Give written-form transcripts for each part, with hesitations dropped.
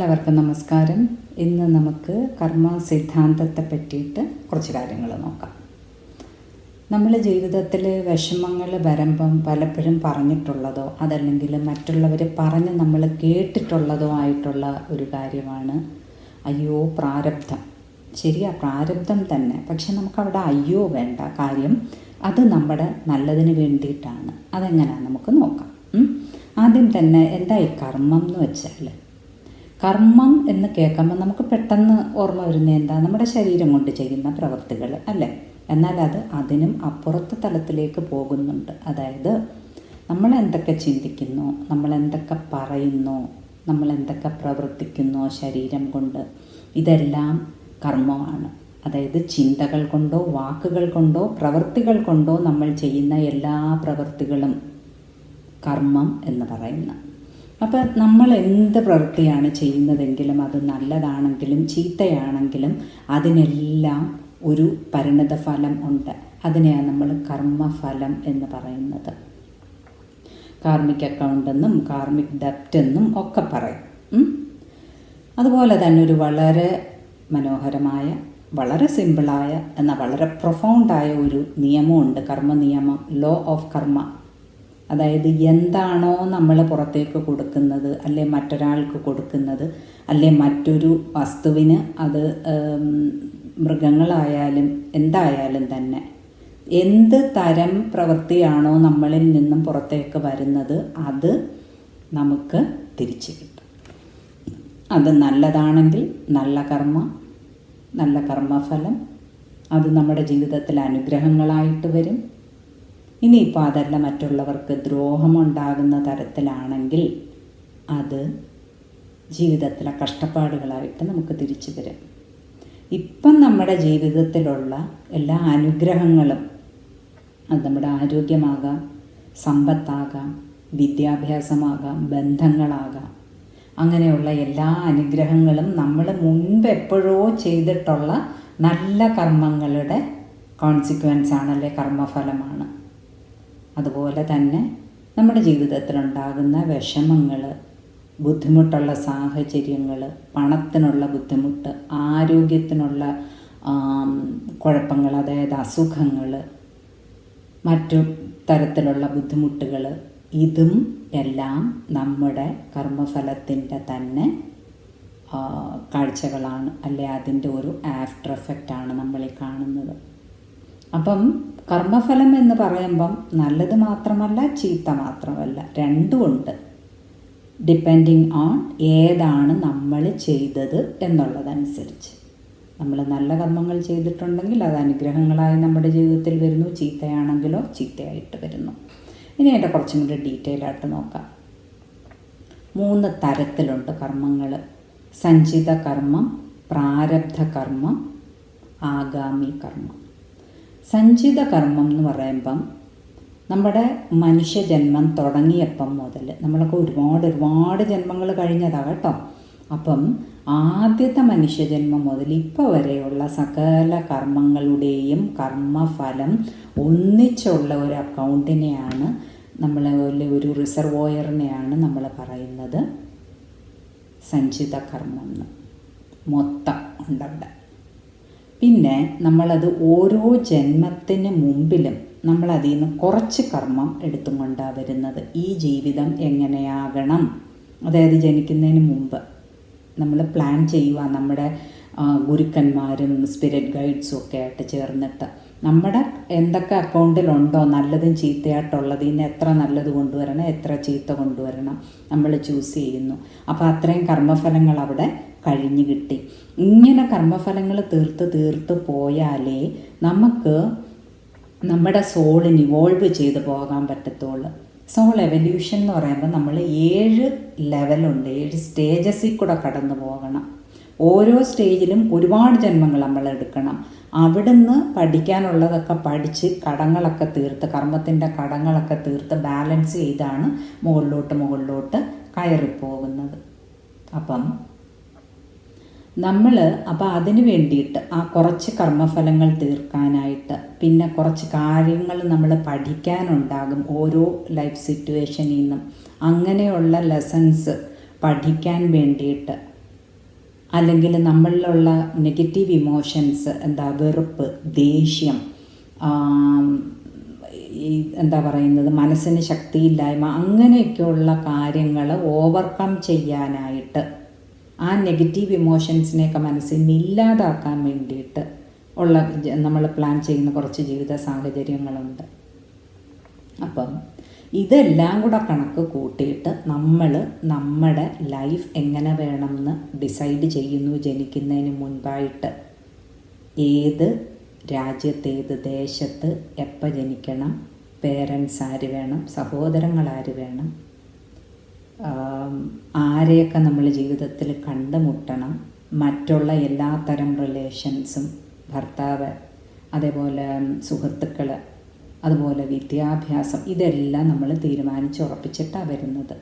എല്ലാവർക്കും നമസ്കാരം. ഇന്ന് നമുക്ക് കർമ്മ സിദ്ധാന്തത്തെ പറ്റിയിട്ട് കുറച്ച് കാര്യങ്ങൾ നോക്കാം. നമ്മൾ ജീവിതത്തിൽ വിഷമങ്ങൾ വരുമ്പം പലപ്പോഴും പറഞ്ഞിട്ടുള്ളതോ അതല്ലെങ്കിൽ മറ്റുള്ളവർ പറഞ്ഞ് നമ്മൾ കേട്ടിട്ടുള്ളതോ ആയിട്ടുള്ള ഒരു കാര്യമാണ് അയ്യോ പ്രാരബ്ധം. ശരിയാ, പ്രാരബ്ധം തന്നെ. പക്ഷെ നമുക്കവിടെ അയ്യോ വേണ്ട. കാര്യം അത് നമ്മുടെ നല്ലതിന് വേണ്ടിയിട്ടാണ്. അതെങ്ങനെയാണ് നമുക്ക് നോക്കാം. ആദ്യം തന്നെ എന്താ ഈ കർമ്മം എന്ന് വെച്ചാൽ, കർമ്മം എന്ന് കേൾക്കുമ്പോൾ നമുക്ക് പെട്ടെന്ന് ഓർമ്മ വരുന്ന എന്താ, നമ്മുടെ ശരീരം കൊണ്ട് ചെയ്യുന്ന പ്രവൃത്തികൾ അല്ലേ. എന്നാൽ അത് അതിനും അപ്പുറത്തെ തലത്തിലേക്ക് പോകുന്നുണ്ട്. അതായത് നമ്മൾ എന്തൊക്കെ ചിന്തിക്കുന്നു, നമ്മൾ എന്തൊക്കെ പറയുന്നു, നമ്മൾ എന്തൊക്കെ പ്രവർത്തിക്കുന്നു ശരീരം കൊണ്ട്, ഇതെല്ലാം കർമ്മമാണ്. അതായത് ചിന്തകൾ കൊണ്ടോ വാക്കുകൾ കൊണ്ടോ പ്രവൃത്തികൾ കൊണ്ടോ നമ്മൾ ചെയ്യുന്ന എല്ലാ പ്രവൃത്തികളും കർമ്മം എന്ന് പറയുന്ന. അപ്പം നമ്മൾ എന്ത് പ്രവൃത്തിയാണ് ചെയ്യുന്നതെങ്കിലും അത് നല്ലതാണെങ്കിലും ചീത്തയാണെങ്കിലും അതിനെല്ലാം ഒരു പരിണതഫലം ഉണ്ട്. അതിനെയാണ് നമ്മൾ കർമ്മഫലം എന്ന് പറയുന്നത്. കാർമിക് അക്കൗണ്ട് എന്നും കാർമിക് ഡെപ്റ്റ് എന്നും ഒക്കെ പറയും. അതുപോലെ തന്നെ ഒരു വളരെ മനോഹരമായ, വളരെ സിമ്പിളായ എന്നാൽ വളരെ പ്രൊഫൗണ്ടായ ഒരു നിയമമുണ്ട്, കർമ്മ നിയമം, ലോ ഓഫ് കർമ്മ. അതായത് എന്താണോ നമ്മൾ പുറത്തേക്ക് കൊടുക്കുന്നത്, അല്ലെ മറ്റൊരാൾക്ക് കൊടുക്കുന്നത്, അല്ലെ മറ്റൊരു വസ്തുവിന്, അത് മൃഗങ്ങളായാലും എന്തായാലും തന്നെ, എന്ത് തരം പ്രവൃത്തിയാണോ നമ്മളിൽ നിന്നും പുറത്തേക്ക് വരുന്നത് അത് നമുക്ക് തിരിച്ചു കിട്ടും. അത് നല്ലതാണെങ്കിൽ നല്ല കർമ്മ, നല്ല കർമ്മഫലം, അത് നമ്മുടെ ജീവിതത്തിൽ അനുഗ്രഹങ്ങളായിട്ട് വരും. ഇനിയിപ്പോൾ അതല്ല, മറ്റുള്ളവർക്ക് ദ്രോഹമുണ്ടാകുന്ന തരത്തിലാണെങ്കിൽ അത് ജീവിതത്തിലെ കഷ്ടപ്പാടുകളായിട്ട് നമുക്ക് തിരിച്ചു വരും. ഇപ്പം നമ്മുടെ ജീവിതത്തിലുള്ള എല്ലാ അനുഗ്രഹങ്ങളും, അത് നമ്മുടെ ആരോഗ്യമാകാം, സമ്പത്താകാം, വിദ്യാഭ്യാസമാകാം, ബന്ധങ്ങളാകാം, അങ്ങനെയുള്ള എല്ലാ അനുഗ്രഹങ്ങളും നമ്മൾ മുൻപ് എപ്പോഴോ ചെയ്തിട്ടുള്ള നല്ല കർമ്മങ്ങളുടെ കോൺസിക്വൻസ് ആണല്ലേ, കർമ്മഫലമാണ്. അതുപോലെ തന്നെ നമ്മുടെ ജീവിതത്തിലുണ്ടാകുന്ന വിഷമങ്ങൾ, ബുദ്ധിമുട്ടുള്ള സാഹചര്യങ്ങൾ, പണത്തിനുള്ള ബുദ്ധിമുട്ട്, ആരോഗ്യത്തിനുള്ള കുഴപ്പങ്ങൾ, അതായത് അസുഖങ്ങൾ, മറ്റു തരത്തിലുള്ള ബുദ്ധിമുട്ടുകൾ, ഇതും എല്ലാം നമ്മുടെ കർമ്മഫലത്തിൻ്റെ തന്നെ കാഴ്ചകളാണ്, അല്ലെ അതിൻ്റെ ഒരു ആഫ്റ്റർ എഫക്റ്റാണ് നമ്മളീ കാണുന്നത്. അപ്പം കർമ്മഫലം എന്ന് പറയുമ്പം നല്ലത് മാത്രമല്ല ചീത്ത മാത്രമല്ല, രണ്ടുമുണ്ട്. ഡിപ്പെൻഡിങ് ഓൺ ഏതാണ് നമ്മൾ ചെയ്തത് എന്നുള്ളതനുസരിച്ച്. നമ്മൾ നല്ല കർമ്മങ്ങൾ ചെയ്തിട്ടുണ്ടെങ്കിൽ അത് അനുഗ്രഹങ്ങളായി നമ്മുടെ ജീവിതത്തിൽ വരുന്നു, ചീത്തയാണെങ്കിലോ ചീത്തയായിട്ട് വരുന്നു. ഇനി അതിൻ്റെ കുറച്ചും കൂടി ഡീറ്റെയിൽ ആയിട്ട് നോക്കാം. 3 തരത്തിലുണ്ട് കർമ്മങ്ങൾ: സഞ്ചിത കർമ്മം, പ്രാരബ്ധ കർമ്മം, ആഗാമി കർമ്മം. സഞ്ചിത കർമ്മം എന്ന് പറയുമ്പം നമ്മുടെ മനുഷ്യജന്മം തുടങ്ങിയപ്പം മുതൽ, നമ്മളൊക്കെ ഒരുപാട് ജന്മങ്ങൾ കഴിഞ്ഞതാണ് കേട്ടോ. അപ്പം ആദ്യത്തെ മനുഷ്യജന്മം മുതൽ ഇപ്പോൾ വരെയുള്ള സകല കർമ്മങ്ങളുടെയും കർമ്മഫലം ഒന്നിച്ചുള്ള ഒരു അക്കൗണ്ടിനെയാണ് നമ്മൾ, ഒരു റിസർവോയറിനെയാണ് നമ്മൾ പറയുന്നത് സഞ്ചിത കർമ്മം എന്ന്. മൊത്തം ഉണ്ടവിടെ. പിന്നെ നമ്മളത് ഓരോ ജന്മത്തിന് മുമ്പിലും നമ്മളതിൽ നിന്ന് കുറച്ച് കർമ്മം എടുത്തും കൊണ്ടാണ് വരുന്നത്. ഈ ജീവിതം എങ്ങനെയാകണം, അതായത് ജനിക്കുന്നതിന് മുമ്പ് നമ്മൾ പ്ലാൻ ചെയ്യുക. നമ്മുടെ ഗുരുക്കന്മാരും സ്പിരിറ്റ് ഗൈഡ്സും ഒക്കെ ആയിട്ട് ചേർന്നിട്ട് നമ്മുടെ എന്തൊക്കെ അക്കൗണ്ടിലുണ്ടോ നല്ലതും ചീത്തയായിട്ടുള്ളതിൽ നിന്ന് എത്ര നല്ലത് കൊണ്ടുവരണം, എത്ര ചീത്ത കൊണ്ടുവരണം നമ്മൾ ചൂസ് ചെയ്യുന്നു. അപ്പോൾ അത്രയും കർമ്മഫലങ്ങൾ അവിടെ കഴിഞ്ഞു കിട്ടി. ഇങ്ങനെ കർമ്മഫലങ്ങൾ തീർത്ത് പോയാലേ നമുക്ക് നമ്മുടെ സോളിന് ഇവോൾവ് ചെയ്ത് പോകാൻ പറ്റത്തുള്ളൂ. സോൾ എവല്യൂഷൻ എന്ന് പറയുമ്പോൾ നമ്മൾ 7 ലെവലുണ്ട്, 7 സ്റ്റേജസിൽ കൂടെ കടന്നു പോകണം. ഓരോ സ്റ്റേജിലും ഒരുപാട് ജന്മങ്ങൾ നമ്മൾ എടുക്കണം. അവിടുന്ന് പഠിക്കാനുള്ളതൊക്കെ പഠിച്ച് കടങ്ങളൊക്കെ തീർത്ത്, കർമ്മത്തിൻ്റെ കടങ്ങളൊക്കെ തീർത്ത് ബാലൻസ് ചെയ്താണ് മുകളിലോട്ട് കയറിപ്പോകുന്നത്. അപ്പം അതിന് വേണ്ടിയിട്ട് ആ കുറച്ച് കർമ്മഫലങ്ങൾ തീർക്കാനായിട്ട് പിന്നെ കുറച്ച് കാര്യങ്ങൾ നമ്മൾ പഠിക്കാനുണ്ടാകും ഓരോ ലൈഫ് സിറ്റുവേഷനിൽ നിന്നും. അങ്ങനെയുള്ള ലെസൺസ് പഠിക്കാൻ വേണ്ടിയിട്ട് അല്ലെങ്കിൽ നമ്മളിലുള്ള നെഗറ്റീവ് ഇമോഷൻസ്, എന്താ വെറുപ്പ്, ദേഷ്യം, ഈ എന്താ പറയുന്നത്, മനസ്സിന് ശക്തിയില്ലായ്മ, അങ്ങനെയൊക്കെയുള്ള കാര്യങ്ങൾ ഓവർകം ചെയ്യാനായിട്ട്, ആ നെഗറ്റീവ് ഇമോഷൻസിനെയൊക്കെ മനസ്സിൽ നിന്ന് ഇല്ലാതാക്കാൻ വേണ്ടിയിട്ട് ഉള്ള നമ്മൾ പ്ലാൻ ചെയ്യുന്ന കുറച്ച് ജീവിത സാഹചര്യങ്ങളുണ്ട്. അപ്പം ഇതെല്ലാം കൂടെ കണക്ക് കൂട്ടിയിട്ട് നമ്മൾ നമ്മുടെ ലൈഫ് എങ്ങനെ വേണമെന്ന് ഡിസൈഡ് ചെയ്യുന്നു ജനിക്കുന്നതിന് മുൻപായിട്ട്. ഏത് രാജ്യത്ത്, ഏത് ദേശത്ത്, എപ്പോൾ ജനിക്കണം, പേരൻസ് ആര് വേണം, സഹോദരങ്ങൾ ആര് വേണം, ആരെയൊക്കെ നമ്മൾ ജീവിതത്തിൽ കണ്ടുമുട്ടണം, മറ്റുള്ള എല്ലാ തരം റിലേഷൻസും, ഭർത്താവ്, അതേപോലെ സുഹൃത്തുക്കൾ, അതുപോലെ വിദ്യാഭ്യാസം, ഇതെല്ലാം നമ്മൾ തീരുമാനിച്ചുറപ്പിച്ചിട്ടാണ് വരുന്നത്.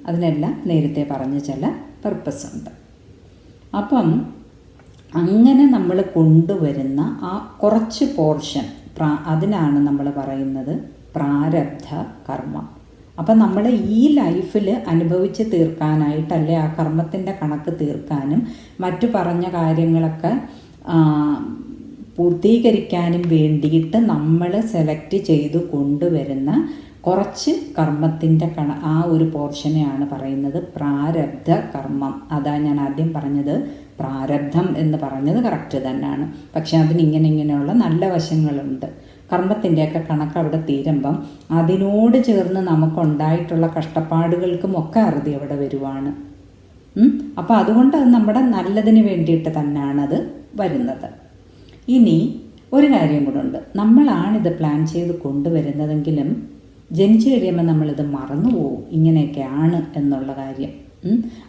അതിനെല്ലാം നേരത്തെ പറഞ്ഞ ചില പർപ്പസ് ഉണ്ട്. അപ്പം അങ്ങനെ നമ്മൾ കൊണ്ടുവരുന്ന ആ കുറച്ച് പോർഷൻ, അതിനാണ് നമ്മൾ പറയുന്നത് പ്രാരബ്ധ കർമ്മം. അപ്പം നമ്മൾ ഈ ലൈഫിൽ അനുഭവിച്ച് തീർക്കാനായിട്ടല്ലേ, ആ കർമ്മത്തിൻ്റെ കണക്ക് തീർക്കാനും മറ്റു പറഞ്ഞ കാര്യങ്ങളൊക്കെ പൂർത്തീകരിക്കാനും വേണ്ടിയിട്ട് നമ്മൾ സെലക്ട് ചെയ്ത് കൊണ്ടുവരുന്ന കുറച്ച് കർമ്മത്തിൻ്റെ ആ ഒരു പോർഷനെയാണ് പറയുന്നത് പ്രാരബ്ധ കർമ്മം. അതാ ഞാൻ ആദ്യം പറഞ്ഞത്, പ്രാരബ്ധം എന്ന് പറഞ്ഞത് കറക്റ്റ് തന്നെയാണ്. പക്ഷെ ഇങ്ങനെയുള്ള നല്ല വശങ്ങളുണ്ട്. കർമ്മത്തിൻ്റെയൊക്കെ കണക്ക് അവിടെ തീരുമ്പം അതിനോട് ചേർന്ന് നമുക്കുണ്ടായിട്ടുള്ള കഷ്ടപ്പാടുകൾക്കും ഒക്കെ അറുതി അവിടെ വരുവാണ്. അപ്പോൾ അതുകൊണ്ട് അത് നമ്മുടെ നല്ലതിന് വേണ്ടിയിട്ട് തന്നെയാണത് വരുന്നത്. ഇനി ഒരു കാര്യം കൂടെ ഉണ്ട്. നമ്മളാണിത് പ്ലാൻ ചെയ്ത് കൊണ്ടുവരുന്നതെങ്കിലും ജനിച്ചു കഴിയുമ്പോൾ നമ്മളിത് മറന്നു പോകും, ഇങ്ങനെയൊക്കെയാണ് എന്നുള്ള കാര്യം.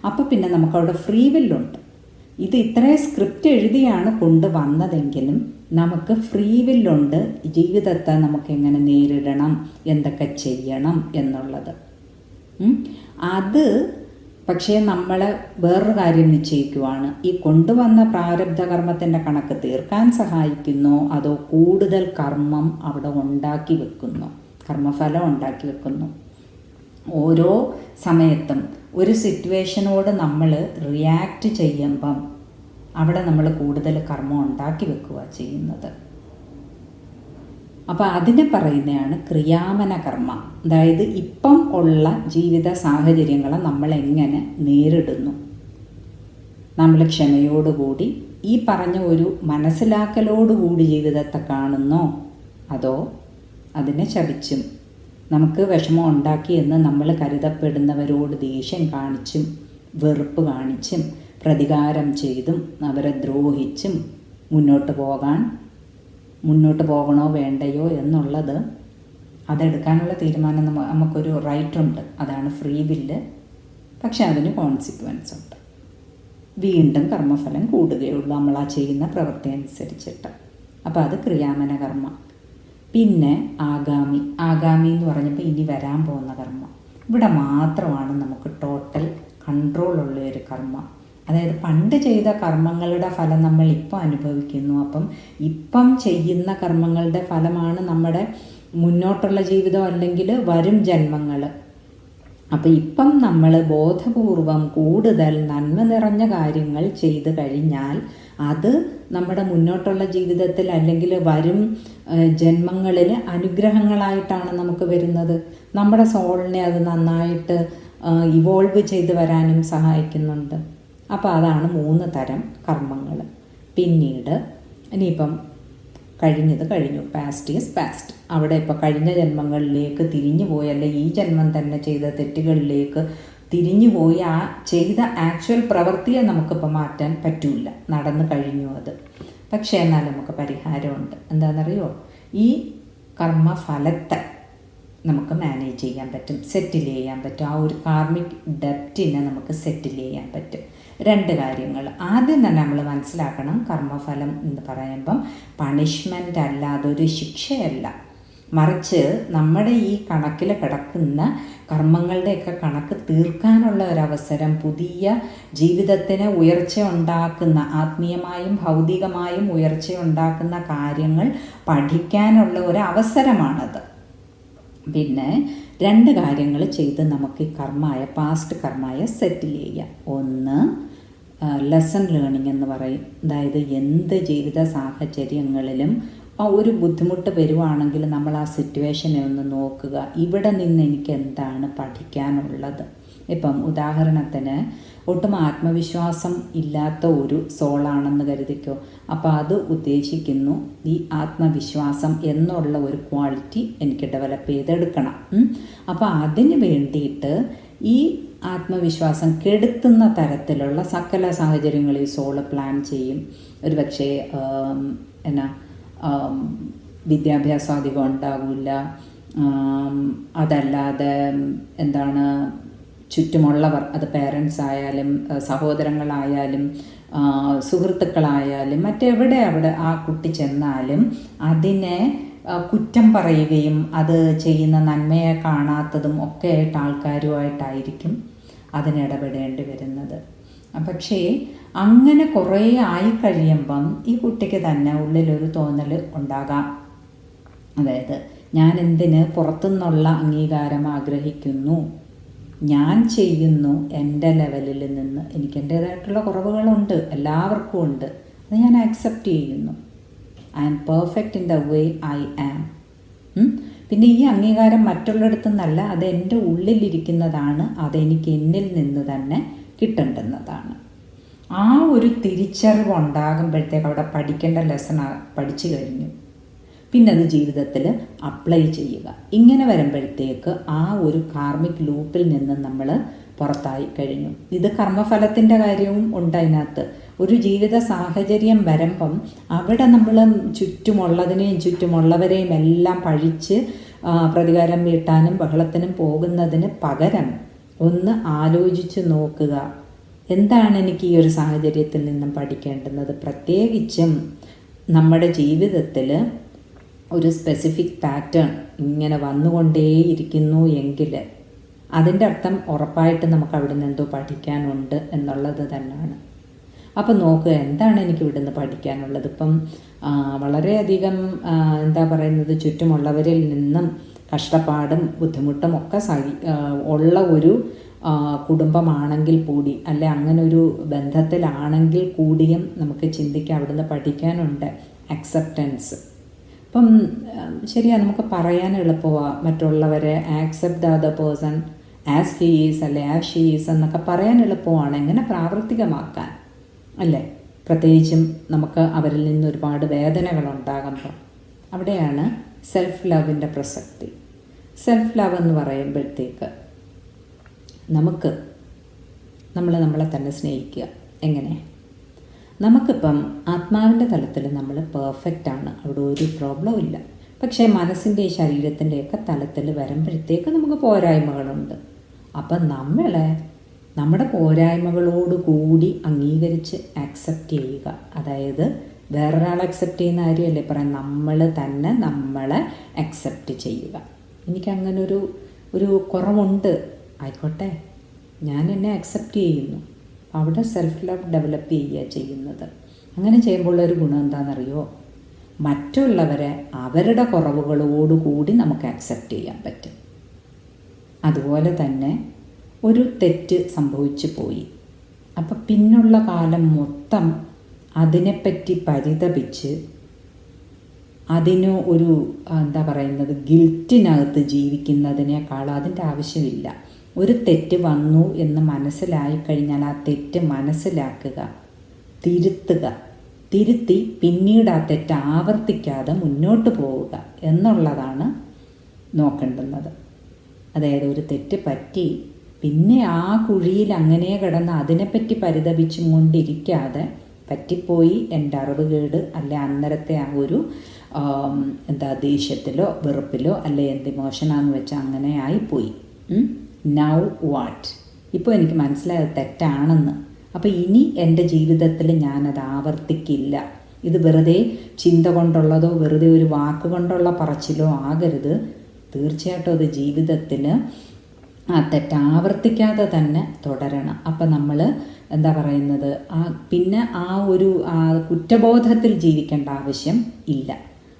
അപ്പോൾ പിന്നെ നമുക്കവിടെ ഫ്രീ വില്ലുണ്ട്. ഇത് ഇത്രയും സ്ക്രിപ്റ്റ് എഴുതിയാണ് കൊണ്ടുവന്നതെങ്കിലും നമുക്ക് ഫ്രീ വില്ലുണ്ട്. ജീവിതത്തെ നമുക്ക് എങ്ങനെ നേരിടണം, എന്തൊക്കെ ചെയ്യണം എന്നുള്ളത്. അത് പക്ഷേ നമ്മൾ വേറൊരു കാര്യം നിശ്ചയിക്കുവാണ്. ഈ കൊണ്ടുവന്ന പ്രാരബ്ധകർമ്മത്തിൻ്റെ കണക്ക് തീർക്കാൻ സഹായിക്കുന്നോ അതോ കൂടുതൽ കർമ്മം അവിടെ ഉണ്ടാക്കി വെക്കുന്നു, കർമ്മഫലം ഉണ്ടാക്കി വെക്കുന്നു. ഓരോ സമയത്തും ഒരു സിറ്റുവേഷനോട് നമ്മൾ റിയാക്റ്റ് ചെയ്യുമ്പം അവിടെ നമ്മൾ കൂടുതൽ കർമ്മം ഉണ്ടാക്കി വെക്കുക ചെയ്യുന്നത്. അപ്പോൾ അതിനെ പറയുന്നതാണ് ക്രിയാമന കർമ്മം. അതായത് ഇപ്പം ഉള്ള ജീവിത സാഹചര്യങ്ങളെ നമ്മൾ എങ്ങനെ നേരിടുന്നു, നമ്മൾ ക്ഷമയോടുകൂടി ഈ പറഞ്ഞ ഒരു മനസ്സിലാക്കലോടുകൂടി ജീവിതത്തെ കാണുന്നോ അതോ അതിനെ ശപിച്ചും നമുക്ക് വിഷമം ഉണ്ടാക്കിയെന്ന് നമ്മൾ കരുതപ്പെടുന്നവരോട് ദേഷ്യം കാണിച്ചും വെറുപ്പ് കാണിച്ചും പ്രതികാരം ചെയ്തും അവരെ ദ്രോഹിച്ചും മുന്നോട്ട് പോകണോ വേണ്ടയോ എന്നുള്ളത് അതെടുക്കാനുള്ള തീരുമാനം നമുക്കൊരു റൈറ്റുണ്ട്. അതാണ് ഫ്രീ വില്ല്. പക്ഷെ അതിന് കോൺസിക്വൻസ് ഉണ്ട്. വീണ്ടും കർമ്മഫലം കൂടുകയുള്ളൂ നമ്മൾ ആ ചെയ്യുന്ന പ്രവൃത്തി അനുസരിച്ചിട്ട്. അപ്പോൾ അത് ക്രിയാമന കർമ്മം. പിന്നെ ആഗാമി എന്ന് പറഞ്ഞപ്പോൾ ഇനി വരാൻ പോകുന്ന കർമ്മം. ഇവിടെ മാത്രമാണ് നമുക്ക് ടോട്ടൽ കൺട്രോളുള്ള ഒരു കർമ്മം. അതായത് പണ്ട് ചെയ്ത കർമ്മങ്ങളുടെ ഫലം നമ്മൾ ഇപ്പം അനുഭവിക്കുന്നു. അപ്പം ഇപ്പം ചെയ്യുന്ന കർമ്മങ്ങളുടെ ഫലമാണ് നമ്മുടെ മുന്നോട്ടുള്ള ജീവിതം അല്ലെങ്കിൽ വരും ജന്മങ്ങൾ. അപ്പം ഇപ്പം നമ്മൾ ബോധപൂർവം കൂടുതൽ നന്മ നിറഞ്ഞ കാര്യങ്ങൾ ചെയ്തു കഴിഞ്ഞാൽ അത് നമ്മുടെ മുന്നോട്ടുള്ള ജീവിതത്തിൽ അല്ലെങ്കിൽ വരും ജന്മങ്ങളിൽ അനുഗ്രഹങ്ങളായിട്ടാണ് നമുക്ക് വരുന്നത്. നമ്മുടെ സോളിനെ അത് നന്നായിട്ട് ഇവോൾവ് ചെയ്ത് വരാനും സഹായിക്കുന്നുണ്ട്. അപ്പോൾ അതാണ് 3 തരം കർമ്മങ്ങൾ. പിന്നീട് ഇനിയിപ്പം കഴിഞ്ഞത് കഴിഞ്ഞു, പാസ്റ്റ് ഈസ് പാസ്റ്റ്. അവിടെ ഇപ്പോൾ കഴിഞ്ഞ ജന്മങ്ങളിലേക്ക് തിരിഞ്ഞു പോയി, അല്ലെ ഈ ജന്മം തന്നെ ചെയ്ത തെറ്റുകളിലേക്ക് തിരിഞ്ഞു പോയി ആ ചെയ്ത ആക്ച്വൽ പ്രവൃത്തിയെ നമുക്കിപ്പോൾ മാറ്റാൻ പറ്റില്ല, നടന്നു കഴിഞ്ഞു അത്. പക്ഷേ എന്നാൽ നമുക്ക് പരിഹാരമുണ്ട്. എന്താണെന്നറിയോ? ഈ കർമ്മഫലത്തെ നമുക്ക് മാനേജ് ചെയ്യാൻ പറ്റും, സെറ്റിൽ ചെയ്യാൻ പറ്റും. ആ ഒരു കാർമിക് ഡെപ്റ്റിനെ നമുക്ക് സെറ്റിൽ ചെയ്യാൻ പറ്റും. 2 കാര്യങ്ങൾ. ആദ്യം തന്നെ നമ്മൾ മനസ്സിലാക്കണം, കർമ്മഫലം എന്ന് പറയുമ്പം പണിഷ്മെൻ്റ് അല്ല, അതൊരു ശിക്ഷയല്ല. മറിച്ച് നമ്മുടെ ഈ കണക്കിൽ കിടക്കുന്ന കർമ്മങ്ങളുടെയൊക്കെ കണക്ക് തീർക്കാനുള്ള ഒരവസരം, പുതിയ ജീവിതത്തിന് ഉയർച്ച ഉണ്ടാക്കുന്ന, ആത്മീയമായും ഭൗതികമായും ഉയർച്ച ഉണ്ടാക്കുന്ന കാര്യങ്ങൾ പഠിക്കാനുള്ള ഒരു അവസരമാണത്. പിന്നെ 2 കാര്യങ്ങൾ ചെയ്ത് നമുക്ക് ഈ പാസ്റ്റ് കർമ്മയെ സെറ്റിൽ ചെയ്യാം. ഒന്ന്, ലെസൺ ലേണിംഗ് എന്ന് പറയും. അതായത് എന്ത് ജീവിത സാഹചര്യങ്ങളിലും ഒരു ബുദ്ധിമുട്ട് വരുവാണെങ്കിൽ നമ്മൾ ആ സിറ്റുവേഷനെ ഒന്ന് നോക്കുക, ഇവിടെ നിന്ന് എനിക്ക് എന്താണ് പഠിക്കാനുള്ളത്. ഇപ്പം ഉദാഹരണത്തിന് ഒട്ടും ആത്മവിശ്വാസം ഇല്ലാത്ത ഒരു സോളാണെന്ന് കരുതിക്കോ. അപ്പോൾ അത് ഉദ്ദേശിക്കുന്നു ഈ ആത്മവിശ്വാസം എന്നുള്ള ഒരു ക്വാളിറ്റി എനിക്ക് ഡെവലപ്പ് ചെയ്തെടുക്കണം. അപ്പോൾ അതിന് വേണ്ടിയിട്ട് ഈ ആത്മവിശ്വാസം കെടുത്തുന്ന തരത്തിലുള്ള സകല സാഹചര്യങ്ങളിൽ സോള് പ്ലാൻ ചെയ്യും. ഒരു പക്ഷേ വിദ്യാഭ്യാസം അധികം ഉണ്ടാവില്ല, അതല്ലാതെ ചുറ്റുമുള്ളവർ, അത് പേരൻസ് ആയാലും സഹോദരങ്ങളായാലും സുഹൃത്തുക്കളായാലും മറ്റെവിടെ ആ കുട്ടി ചെന്നാലും അതിനെ കുറ്റം പറയുകയും അത് ചെയ്യുന്ന നന്മയെ കാണാത്തതും ഒക്കെ ആയിട്ട് ആൾക്കാരുമായിട്ടായിരിക്കും അതിനിടപെടേണ്ടി വരുന്നത്. പക്ഷേ അങ്ങനെ കുറേ ആയിക്കഴിയുമ്പം ഈ കുട്ടിക്ക് തന്നെ ഉള്ളിലൊരു തോന്നൽ ഉണ്ടാകാം. അതായത് ഞാൻ എന്തിന് പുറത്തുനിന്നുള്ള അംഗീകാരം ആഗ്രഹിക്കുന്നു, ഞാൻ ചെയ്യുന്നു എൻ്റെ ലെവലിൽ നിന്ന്. എനിക്ക് എൻ്റേതായിട്ടുള്ള കുറവുകളുണ്ട്, എല്ലാവർക്കും ഉണ്ട്, അത് ഞാൻ ആക്സെപ്റ്റ് ചെയ്യുന്നു. I am perfect in the way I am. പിന്നെ ഈ അംഗീകാരം മറ്റുള്ളിടത്തു നിന്നല്ല, അത് എൻ്റെ ഉള്ളിലിരിക്കുന്നതാണ്, അതെനിക്ക് എന്നിൽ നിന്ന് തന്നെ കിട്ടേണ്ടുന്നതാണ്. ആ ഒരു തിരിച്ചറിവ് ഉണ്ടാകുമ്പോഴത്തേക്ക് അവിടെ പഠിക്കേണ്ട ലെസൺ പഠിച്ചു കഴിഞ്ഞു. പിന്നെ അത് ജീവിതത്തിൽ അപ്ലൈ ചെയ്യുക. ഇങ്ങനെ വരുമ്പോഴത്തേക്ക് ആ ഒരു കാർമിക് ലൂപ്പിൽ നിന്ന് നമ്മൾ പുറത്തായി കഴിഞ്ഞു. ഇത് കർമ്മഫലത്തിൻ്റെ കാര്യവും ഉണ്ട് അതിനകത്ത്. ഒരു ജീവിത സാഹചര്യം വരുമ്പം അവിടെ നമ്മൾ ചുറ്റുമുള്ളതിനെയും ചുറ്റുമുള്ളവരെയും എല്ലാം പഴിച്ച് പ്രതികാരം വീട്ടാനും ബഹളത്തിനും പോകുന്നതിന് പകരം ഒന്ന് ആലോചിച്ച് നോക്കുക, എന്താണ് എനിക്ക് ഈ ഒരു സാഹചര്യത്തിൽ നിന്നും പഠിക്കേണ്ടുന്നത്. പ്രത്യേകിച്ചും നമ്മുടെ ജീവിതത്തിൽ ഒരു സ്പെസിഫിക് പാറ്റേൺ ഇങ്ങനെ വന്നുകൊണ്ടേയിരിക്കുന്നു എങ്കിൽ അതിൻ്റെ അർത്ഥം ഉറപ്പായിട്ട് നമുക്ക് അവിടെ നിന്ന് എന്തോ പഠിക്കാനുണ്ട് എന്നുള്ളത് തന്നെയാണ്. അപ്പം നോക്കുക, എന്താണ് എനിക്ക് ഇവിടെ നിന്ന് പഠിക്കാനുള്ളത്. ഇപ്പം വളരെയധികം ചുറ്റുമുള്ളവരിൽ നിന്നും കഷ്ടപ്പാടും ബുദ്ധിമുട്ടും ഒക്കെ ഉള്ള ഒരു കുടുംബമാണെങ്കിൽ കൂടി, അല്ലെ അങ്ങനെ ഒരു ബന്ധത്തിലാണെങ്കിൽ കൂടിയും നമുക്ക് ചിന്തിക്കാം അവിടുന്ന് പഠിക്കാനുണ്ട്. അക്സെപ്റ്റൻസ്. ഇപ്പം ശരിയാണ്, നമുക്ക് പറയാൻ എളുപ്പമാണ് മറ്റുള്ളവരെ accept the other person as he is അല്ലെ ആസ് ഷീ ഈസ് എന്നൊക്കെ പറയാൻ എളുപ്പമാണ്. എങ്ങനെ പ്രാവർത്തികമാക്കാൻ അല്ലേ? പ്രത്യേകിച്ചും നമുക്ക് അവരിൽ നിന്ന് ഒരുപാട് വേദനകളുണ്ടാകുമ്പോൾ. അവിടെയാണ് സെൽഫ് ലവിൻ്റെ പ്രസക്തി. സെൽഫ് ലവ് എന്ന് പറയുമ്പോഴത്തേക്ക് നമ്മളെ തന്നെ സ്നേഹിക്കുക. എങ്ങനെ? നമുക്കിപ്പം ആത്മാവിൻ്റെ തലത്തിൽ നമ്മൾ പെർഫെക്റ്റാണ്, അവിടെ ഒരു പ്രോബ്ലം ഇല്ല. പക്ഷേ മനസ്സിൻ്റെ ശരീരത്തിൻ്റെയൊക്കെ തലത്തിൽ വരുമ്പോഴത്തേക്ക് നമുക്ക് പോരായ്മകളുണ്ട്. അപ്പം നമ്മുടെ പോരായ്മകളോടുകൂടി അംഗീകരിച്ച് ആക്സെപ്റ്റ് ചെയ്യുക. അതായത് വേറൊരാൾ അക്സെപ്റ്റ് ചെയ്യുന്ന കാര്യമല്ലേ പറയാം, നമ്മൾ തന്നെ നമ്മളെ അക്സെപ്റ്റ് ചെയ്യുക. എനിക്കങ്ങനെ ഒരു കുറവുണ്ട്, ആയിക്കോട്ടെ, ഞാൻ എന്നെ അക്സെപ്റ്റ് ചെയ്യുന്നു. അവിടെ സെൽഫ് ലവ് ഡെവലപ്പ് ചെയ്യുക ചെയ്യുന്നത്. അങ്ങനെ ചെയ്യുമ്പോൾ ഒരു ഗുണം എന്താണെന്നറിയോ? മറ്റുള്ളവരെ അവരുടെ കുറവുകളോടുകൂടി നമുക്ക് അക്സെപ്റ്റ് ചെയ്യാൻ പറ്റും. അതുപോലെ തന്നെ ഒരു തെറ്റ് സംഭവിച്ചു പോയി, അപ്പം പിന്നുള്ള കാലം മൊത്തം അതിനെപ്പറ്റി പരിതപിച്ച് അതിന് ഒരു ഗിൽറ്റിനകത്ത് ജീവിക്കുന്നതിനേക്കാൾ അതിൻ്റെ ആവശ്യമില്ല. ഒരു തെറ്റ് വന്നു എന്ന് മനസ്സിലായി കഴിഞ്ഞാൽ ആ തെറ്റ് മനസ്സിലാക്കുക, തിരുത്തി പിന്നീട് ആ തെറ്റ് ആവർത്തിക്കാതെ മുന്നോട്ട് പോവുക എന്നുള്ളതാണ് നോക്കേണ്ടുന്നത്. അതായത് ഒരു തെറ്റ് പറ്റി പിന്നെ ആ കുഴിയിൽ അങ്ങനെ കിടന്ന് അതിനെപ്പറ്റി പരിതപിച്ചും കൊണ്ടിരിക്കാതെ, പറ്റിപ്പോയി എൻ്റെ അറിവുകേട് അല്ലെ അന്നേരത്തെ ആ ഒരു ദേഷ്യത്തിലോ വെറുപ്പിലോ അല്ലെ എന്ത് ഇമോഷനാന്ന് വെച്ചാൽ അങ്ങനെ ആയിപ്പോയി. Now what? ഇപ്പോൾ എനിക്ക് മനസ്സിലായത് തെറ്റാണെന്ന്. അപ്പോൾ ഇനി എൻ്റെ ജീവിതത്തിൽ ഞാനത് ആവർത്തിക്കില്ല. ഇത് വെറുതെ ചിന്ത കൊണ്ടുള്ളതോ വെറുതെ ഒരു വാക്കുകൊണ്ടുള്ള പറച്ചിലോ ആകരുത്. തീർച്ചയായിട്ടും അത് ജീവിതത്തിൽ ആ തെറ്റ് ആവർത്തിക്കാതെ തന്നെ തുടരണം. അപ്പം നമ്മൾ പിന്നെ ആ ഒരു കുറ്റബോധത്തിൽ ജീവിക്കേണ്ട ആവശ്യം ഇല്ല.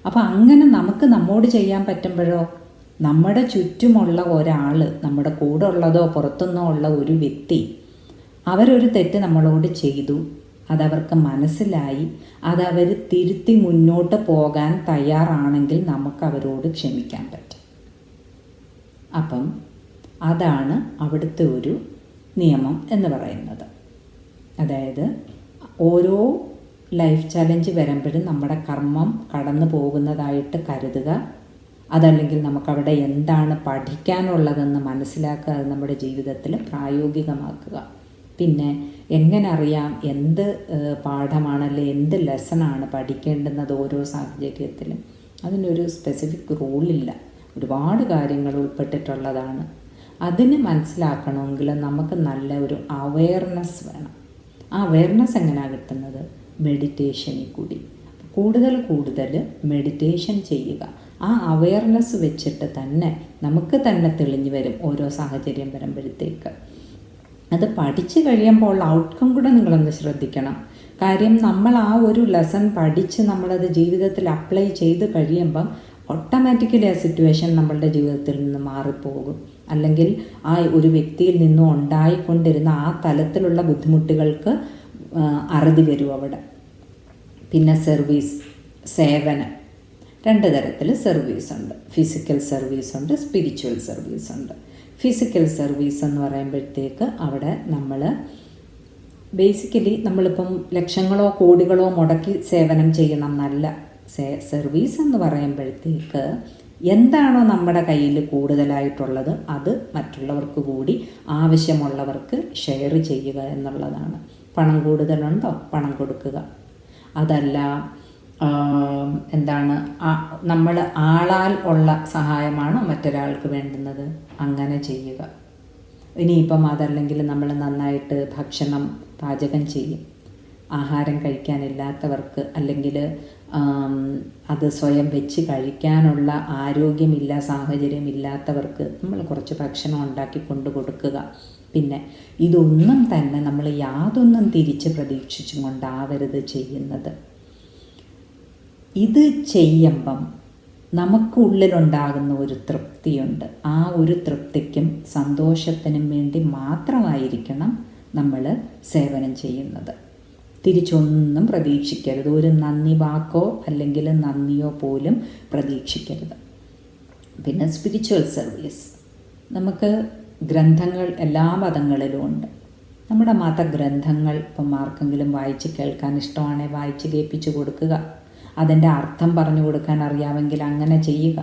അപ്പം അങ്ങനെ നമുക്ക് നമ്മോട് ചെയ്യാൻ പറ്റുമ്പോഴോ, നമ്മുടെ ചുറ്റുമുള്ള ഒരാൾ, നമ്മുടെ കൂടെ ഉള്ളതോ പുറത്തുനിന്നോ ഉള്ള ഒരു വ്യക്തി അവരൊരു തെറ്റ് നമ്മളോട് ചെയ്തു, അതവർക്ക് മനസ്സിലായി, അതവർ തിരുത്തി മുന്നോട്ട് പോകാൻ തയ്യാറാണെങ്കിൽ നമുക്ക് അവരോട് ക്ഷമിക്കാൻ പറ്റും. അപ്പം അതാണ് അവിടുത്തെ ഒരു നിയമം എന്ന് പറയുന്നത്. അതായത് ഓരോ ലൈഫ് ചലഞ്ച് വരുമ്പോഴും നമ്മുടെ കർമ്മം കടന്നു പോകുന്നതായിട്ട് കരുതുക. അതല്ലെങ്കിൽ നമുക്കവിടെ എന്താണ് പഠിക്കാനുള്ളതെന്ന് മനസ്സിലാക്കുക, അത് നമ്മുടെ ജീവിതത്തിൽ പ്രായോഗികമാക്കുക. പിന്നെ എങ്ങനെ അറിയാം എന്ത് പാഠമാണല്ലേ, എന്ത് ലെസണാണ് പഠിക്കേണ്ടുന്നത് ഓരോ സാഹചര്യത്തിലും? അതിനൊരു സ്പെസിഫിക് റൂളില്ല, ഒരുപാട് കാര്യങ്ങൾ ഉൾപ്പെട്ടിട്ടുള്ളതാണ്. അതിന് മനസ്സിലാക്കണമെങ്കിൽ നമുക്ക് നല്ല ഒരു അവെയർനെസ് വേണം. ആ അവെയർനെസ് എങ്ങനെയാണ് കിട്ടുന്നത്? മെഡിറ്റേഷനിൽ കൂടി. കൂടുതൽ മെഡിറ്റേഷൻ ചെയ്യുക. ആ അവെയർനെസ് വെച്ചിട്ട് തന്നെ നമുക്ക് തന്നെ തെളിഞ്ഞു വരും ഓരോ സാഹചര്യം വരുമ്പോഴത്തേക്ക്. അത് പഠിച്ചു കഴിയുമ്പോൾ ഉള്ള ഔട്ട്കം കൂടെ നിങ്ങളൊന്ന് ശ്രദ്ധിക്കണം. കാര്യം നമ്മൾ ആ ഒരു ലെസൺ പഠിച്ച് നമ്മളത് ജീവിതത്തിൽ അപ്ലൈ ചെയ്ത് കഴിയുമ്പം ഓട്ടോമാറ്റിക്കലി ആ സിറ്റുവേഷൻ നമ്മളുടെ ജീവിതത്തിൽ നിന്ന് മാറിപ്പോകും. അല്ലെങ്കിൽ ആ ഒരു വ്യക്തിയിൽ നിന്നും ഉണ്ടായിക്കൊണ്ടിരുന്ന ആ തലത്തിലുള്ള ബുദ്ധിമുട്ടുകൾക്ക് അറുതി വരും അവിടെ. പിന്നെ സർവീസ്, സേവനം, 2 തരത്തിൽ സർവീസ് ഉണ്ട്. ഫിസിക്കൽ സർവീസ് ഉണ്ട്, സ്പിരിച്വൽ സർവീസ് ഉണ്ട്. ഫിസിക്കൽ സർവീസ് എന്ന് പറയുമ്പോഴത്തേക്ക് അവിടെ നമ്മൾ ബേസിക്കലി നമ്മളിപ്പം ലക്ഷങ്ങളോ കോടികളോ മുടക്കി സേവനം ചെയ്യണം എന്നല്ല. സർവീസ് എന്ന് പറയുമ്പോഴത്തേക്ക് എന്താണോ നമ്മുടെ കയ്യിൽ കൂടുതലായിട്ടുള്ളത് അത് മറ്റുള്ളവർക്ക് കൂടി ആവശ്യമുള്ളവർക്ക് ഷെയർ ചെയ്യുക എന്നുള്ളതാണ്. പണം കൂടുതലുണ്ടോ, പണം കൊടുക്കുക. അതല്ല എന്താണ് നമ്മൾ ആളാൽ ഉള്ള സഹായമാണോ മറ്റൊരാൾക്ക് വേണ്ടുന്നത്, അങ്ങനെ ചെയ്യുക. ഇനിയിപ്പം അതല്ലെങ്കിൽ നമ്മൾ നന്നായിട്ട് ഭക്ഷണം പാചകം ചെയ്യും, ആഹാരം കഴിക്കാനില്ലാത്തവർക്ക് അല്ലെങ്കിൽ അത് സ്വയം വെച്ച് കഴിക്കാനുള്ള ആരോഗ്യമില്ല, സാഹചര്യമില്ലാത്തവർക്ക് നമ്മൾ കുറച്ച് ഭക്ഷണം ഉണ്ടാക്കി കൊണ്ടു കൊടുക്കുക. പിന്നെ ഇതൊന്നും തന്നെ നമ്മൾ യാതൊന്നും തിരിച്ച് പ്രതീക്ഷിച്ചും കൊണ്ടാവരുത് ചെയ്യുന്നത്. ഇത് ചെയ്യുമ്പം നമുക്കുള്ളിലുണ്ടാകുന്ന ഒരു തൃപ്തിയുണ്ട്. ആ ഒരു തൃപ്തിക്കും സന്തോഷത്തിനും വേണ്ടി മാത്രമായിരിക്കണം നമ്മൾ സേവനം ചെയ്യുന്നത്. തിരിച്ചൊന്നും പ്രതീക്ഷിക്കരുത്. ഒരു നന്ദി വാക്കോ അല്ലെങ്കിൽ നന്ദിയോ പോലും പ്രതീക്ഷിക്കരുത്. പിന്നെ സ്പിരിച്വൽ സർവീസ്, നമുക്ക് ഗ്രന്ഥങ്ങൾ എല്ലാ മതങ്ങളിലും ഉണ്ട്. നമ്മുടെ മതഗ്രന്ഥങ്ങൾ ഇപ്പം ആർക്കെങ്കിലും വായിച്ച് കേൾക്കാൻ ഇഷ്ടമാണെങ്കിൽ വായിച്ച് കേൾപ്പിച്ച് കൊടുക്കുക. അതിൻ്റെ അർത്ഥം പറഞ്ഞു കൊടുക്കാൻ അറിയാമെങ്കിൽ അങ്ങനെ ചെയ്യുക.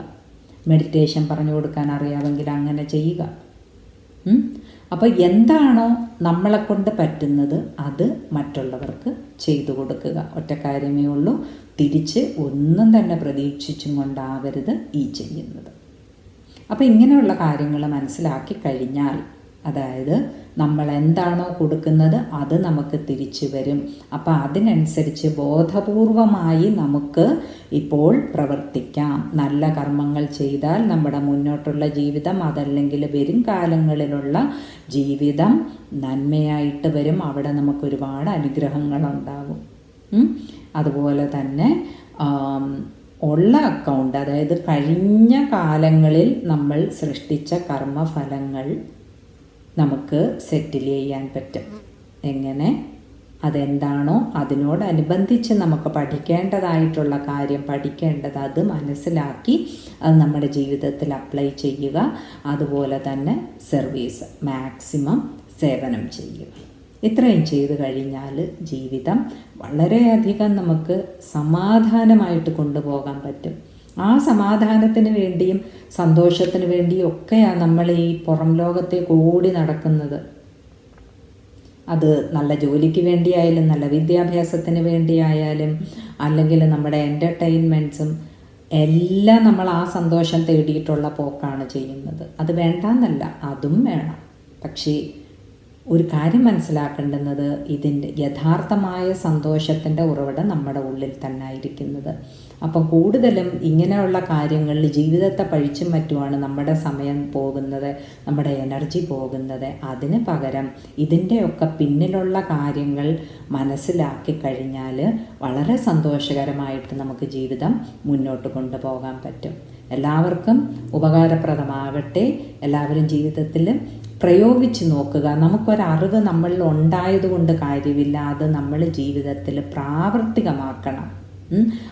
മെഡിറ്റേഷൻ പറഞ്ഞു കൊടുക്കാൻ അറിയാമെങ്കിൽ അങ്ങനെ ചെയ്യുക. അപ്പോൾ എന്താണോ നമ്മളെ കൊണ്ട് പറ്റുന്നത് അത് മറ്റുള്ളവർക്ക് ചെയ്തു കൊടുക്കുക. ഒറ്റ കാര്യമേ ഉള്ളൂ, തിരിച്ച് ഒന്നും തന്നെ പ്രതീക്ഷിച്ചും കൊണ്ടാവരുത് ഈ ചെയ്യുന്നത്. അപ്പോൾ ഇങ്ങനെയുള്ള കാര്യങ്ങൾ മനസ്സിലാക്കി കഴിഞ്ഞാൽ, അതായത് നമ്മൾ എന്താണോ കൊടുക്കുന്നത് അത് നമുക്ക് തിരിച്ചു വരും. അപ്പോൾ അതിനനുസരിച്ച് ബോധപൂർവമായി നമുക്ക് ഇപ്പോൾ പ്രവർത്തിക്കാം. നല്ല കർമ്മങ്ങൾ ചെയ്താൽ നമ്മുടെ മുന്നോട്ടുള്ള ജീവിതം, അതല്ലെങ്കിൽ വരും കാലങ്ങളിലുള്ള ജീവിതം നന്മയായിട്ട് വരും. അവിടെ നമുക്ക് ഒരുപാട് അനുഗ്രഹങ്ങളുണ്ടാകും. അതുപോലെ തന്നെ ഉള്ള അക്കൗണ്ട്, അതായത് കഴിഞ്ഞ കാലങ്ങളിൽ നമ്മൾ സൃഷ്ടിച്ച കർമ്മഫലങ്ങൾ നമുക്ക് സെറ്റിൽ ചെയ്യാൻ പറ്റും. എങ്ങനെ? അതെന്താണോ അതിനോടനുബന്ധിച്ച് നമുക്ക് പഠിക്കേണ്ടതായിട്ടുള്ള കാര്യം പഠിക്കേണ്ടത് അത് മനസ്സിലാക്കി അത് നമ്മുടെ ജീവിതത്തിൽ അപ്ലൈ ചെയ്യുക. അതുപോലെ തന്നെ സർവീസ്, മാക്സിമം സേവനം ചെയ്യുക. ഇത്രയും ചെയ്തു കഴിഞ്ഞാൽ ജീവിതം വളരെയധികം നമുക്ക് സമാധാനമായിട്ട് കൊണ്ടുപോകാൻ പറ്റും. ആ സമാധാനത്തിന് വേണ്ടിയും സന്തോഷത്തിന് വേണ്ടിയും ഒക്കെയാണ് നമ്മൾ ഈ പുറം ലോകത്തേക്ക് ഓടി നടക്കുന്നത്. അത് നല്ല ജോലിക്ക് വേണ്ടിയായാലും നല്ല വിദ്യാഭ്യാസത്തിന് വേണ്ടിയായാലും അല്ലെങ്കിൽ നമ്മുടെ എൻ്റർടൈൻമെൻറ്റ്സും എല്ലാം നമ്മൾ ആ സന്തോഷം തേടിയിട്ടുള്ള പോക്കാണ് ചെയ്യുന്നത്. അത് വേണ്ടാന്നല്ല, അതും വേണം. പക്ഷേ ഒരു കാര്യം മനസ്സിലാക്കേണ്ടുന്നത്, ഇതിൻ്റെ യഥാർത്ഥമായ സന്തോഷത്തിൻ്റെ ഉറവിടം നമ്മുടെ ഉള്ളിൽ തന്നെ ആയിരിക്കുന്നത്. അപ്പം കൂടുതലും ഇങ്ങനെയുള്ള കാര്യങ്ങളിൽ ജീവിതത്തെ പഴിച്ചും മറ്റുമാണ് നമ്മുടെ സമയം പോകുന്നത്, നമ്മുടെ എനർജി പോകുന്നത്. അതിന് പകരം ഇതിൻ്റെയൊക്കെ പിന്നിലുള്ള കാര്യങ്ങൾ മനസ്സിലാക്കി കഴിഞ്ഞാൽ വളരെ സന്തോഷകരമായിട്ട് നമുക്ക് ജീവിതം മുന്നോട്ട് കൊണ്ടുപോകാൻ പറ്റും. എല്ലാവർക്കും ഉപകാരപ്രദമാകട്ടെ. എല്ലാവരും ജീവിതത്തിൽ പ്രയോഗിച്ച് നോക്കുക. നമുക്കൊരറിവ് നമ്മളിൽ ഉണ്ടായതുകൊണ്ട് കാര്യമില്ല, അത് നമ്മൾ ജീവിതത്തിൽ പ്രാവർത്തികമാക്കണം.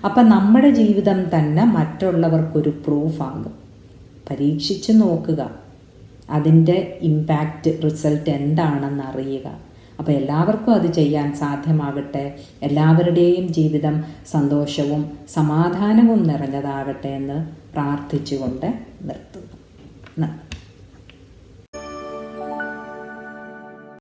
അപ്പം നമ്മുടെ ജീവിതം തന്നെ മറ്റുള്ളവർക്കൊരു പ്രൂഫാകും. പരീക്ഷിച്ച് നോക്കുക, അതിൻ്റെ ഇമ്പാക്റ്റ് റിസൾട്ട് എന്താണെന്ന് അറിയുക. അപ്പോൾ എല്ലാവർക്കും അത് ചെയ്യാൻ സാധ്യമാകട്ടെ. എല്ലാവരുടെയും ജീവിതം സന്തോഷവും സമാധാനവും നിറഞ്ഞതാകട്ടെ എന്ന് പ്രാർത്ഥിച്ചുകൊണ്ട് നിർത്തുന്നു.